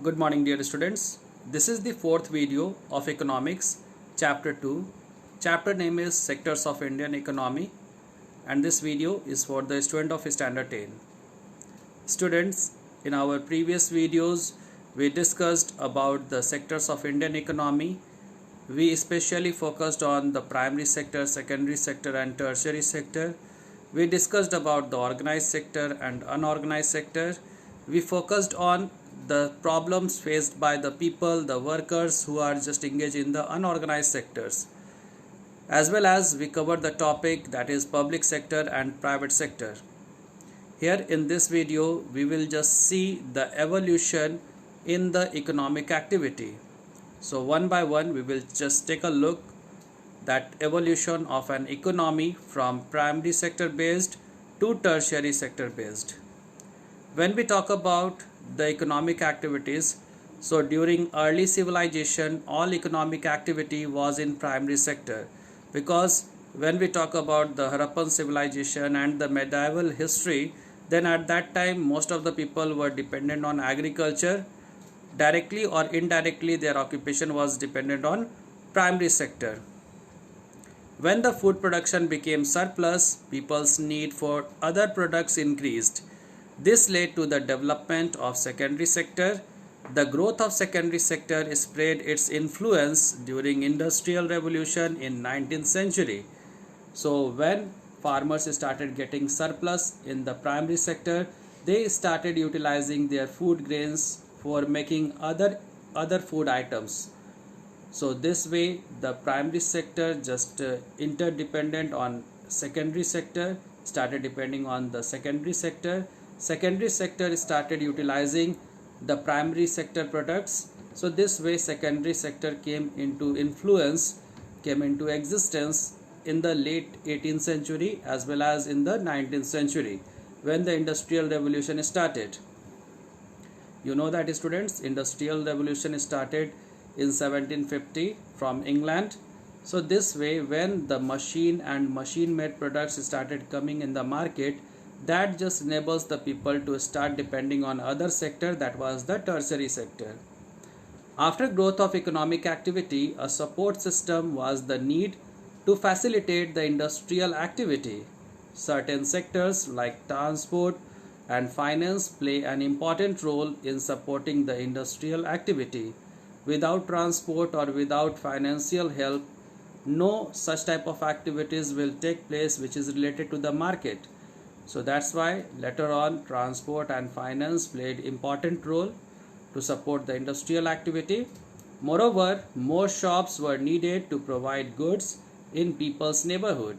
Good morning, dear students. This is the fourth video of Economics, Chapter 2. Chapter name is Sectors of Indian Economy, and this video is for the student of Standard 10. Students, in our previous videos, we discussed about the sectors of Indian economy. We especially focused on the primary sector, secondary sector, and tertiary sector. We discussed about the organized sector and unorganized sector. We focused on the problems faced by the people, the workers who are just engaged in the unorganized sectors. As well as we covered the topic that is public sector and private sector. Here in this video, we will just see the evolution in the economic activity. So one by one, we will just take a look that evolution of an economy from primary sector based to tertiary sector based. When we talk about the economic activities, so during early civilization, all economic activity was in primary sector, because when we talk about the Harappan civilization and the medieval history, then at that time most of the people were dependent on agriculture. Directly or indirectly, their occupation was dependent on primary sector. When the food production became surplus, people's need for other products increased. This led to the development of secondary sector. The growth of secondary sector spread its influence during industrial revolution in 19th century. So when farmers started getting surplus in the primary sector, they started utilizing their food grains for making other food items. So this way the primary sector just interdependent on secondary sector, started depending on the secondary sector. Secondary sector started utilizing the primary sector products. So this way secondary sector came into existence in the late 18th century as well as in the 19th century when the industrial revolution started. You know that, students, industrial revolution started in 1750 from England. So this way when the machine and machine made products started coming in the market, that just enables the people to start depending on other sector, that was the tertiary sector. After growth of economic activity, a support system was the need to facilitate the industrial activity. Certain sectors like transport and finance play an important role in supporting the industrial activity. Without transport or without financial help, no such type of activities will take place which is related to the market. So that's why later on transport and finance played important role to support the industrial activity. Moreover, more shops were needed to provide goods in people's neighborhood.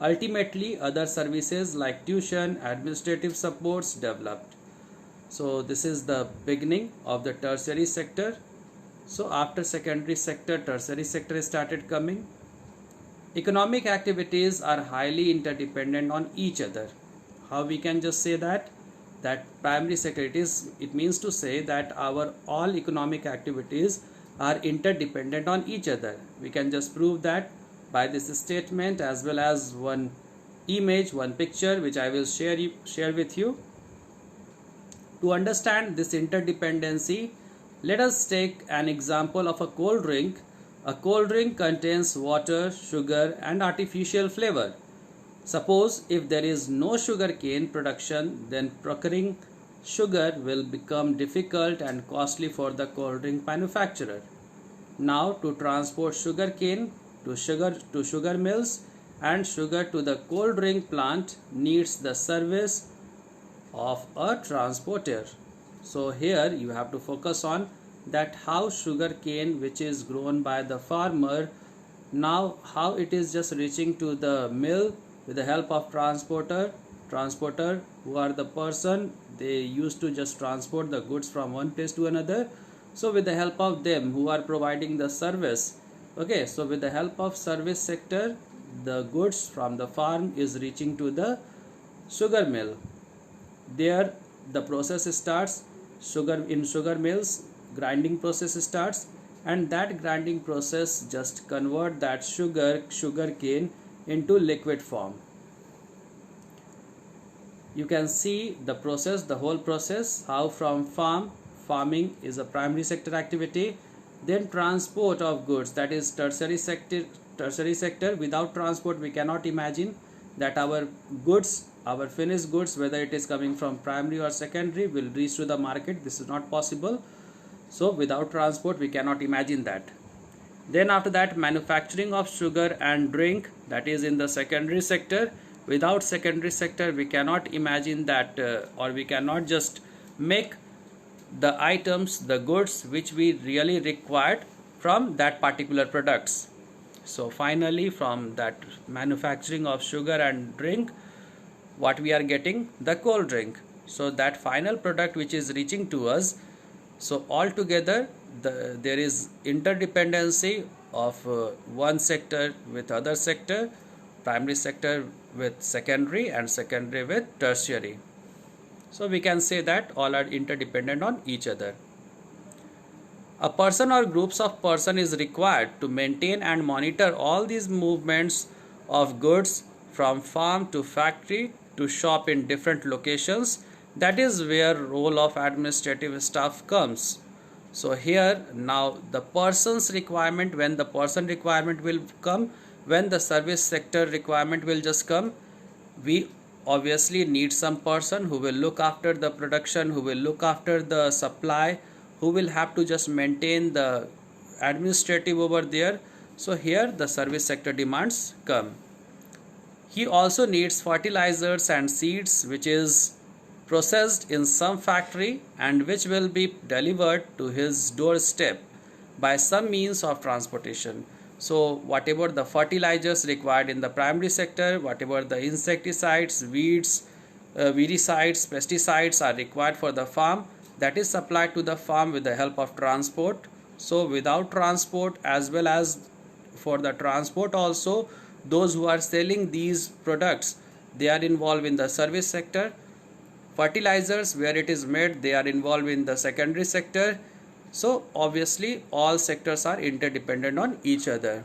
Ultimately, other services like tuition, administrative supports developed. So this is the beginning of the tertiary sector. So after secondary sector, tertiary sector started coming. Economic activities are highly interdependent on each other. How we can just say that primary sector, it means to say that our all economic activities are interdependent on each other. We can just prove that by this statement as well as one image, one picture which I will share with you. To understand this interdependency, let us take an example of a cold drink. A cold drink contains water, sugar and artificial flavor. Suppose if there is no sugar cane production, then procuring sugar will become difficult and costly for the cold drink manufacturer. Now to transport sugar cane to sugar mills and sugar to the cold drink plant needs the service of a transporter. So here you have to focus on that how sugar cane which is grown by the farmer, now how it is just reaching to the mill with the help of transporter who are the person, they used to just transport the goods from one place to another. So with the help of them who are providing the service, okay, so with the help of service sector, the goods from the farm is reaching to the sugar mill. There the process starts. In sugar mills, grinding process starts, and that grinding process just convert that sugar cane into liquid form. You can see the process, the whole process, how from farm farming is a primary sector activity. Then transport of goods, that is tertiary sector. Without transport we cannot imagine that our goods, our finished goods, whether it is coming from primary or secondary, will reach to the market. This is not possible. So without transport we cannot imagine that. Then after that, manufacturing of sugar and drink, that is in the secondary sector. Without secondary sector we cannot imagine that or we cannot just make the items, the goods which we really required from that particular products. So finally, from that manufacturing of sugar and drink, what we are getting? The cold drink. So that final product which is reaching to us. So altogether there is interdependency of one sector with other sector, primary sector with secondary and secondary with tertiary. So we can say that all are interdependent on each other. A person or groups of person is required to maintain and monitor all these movements of goods from farm to factory to shop in different locations. That is where role of administrative staff comes. So here now the person's requirement, when the person requirement will come, when the service sector requirement will just come, we obviously need some person who will look after the production, who will look after the supply, who will have to just maintain the administrative over there. So here the service sector demands come. He also needs fertilizers and seeds which is processed in some factory and which will be delivered to his doorstep by some means of transportation. So whatever the fertilizers required in the primary sector, whatever the insecticides, weeds, weedicides, pesticides are required for the farm, that is supplied to the farm with the help of transport. So without transport, as well as for the transport also, those who are selling these products, they are involved in the service sector. Fertilizers, where it is made, they are involved in the secondary sector. So obviously all sectors are interdependent on each other.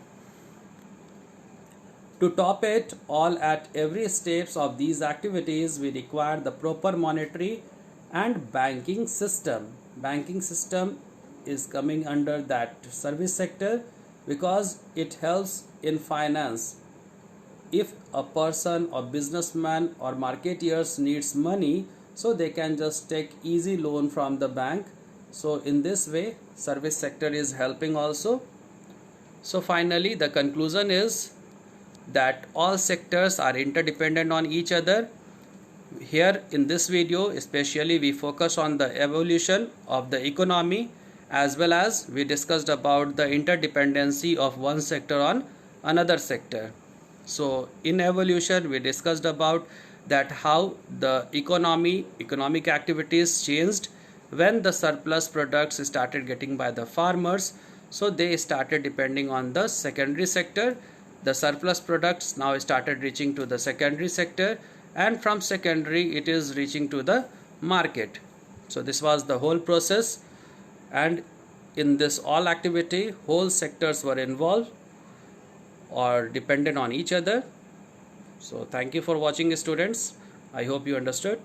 To top it all, at every steps of these activities we require the proper monetary and banking system. Banking system is coming under that service sector because it helps in finance. If a person or businessman or marketeers needs money, so they can just take easy loan from the bank. So in this way service sector is helping also. So finally the conclusion is that all sectors are interdependent on each other. Here in this video especially we focus on the evolution of the economy, as well as we discussed about the interdependency of one sector on another sector. So in evolution we discussed about that how the economic activities changed when the surplus products started getting by the farmers. So they started depending on the secondary sector. The surplus products now started reaching to the secondary sector, and from secondary it is reaching to the market. So this was the whole process, and in this all activity whole sectors were involved or dependent on each other. So thank you for watching, students. I hope you understood.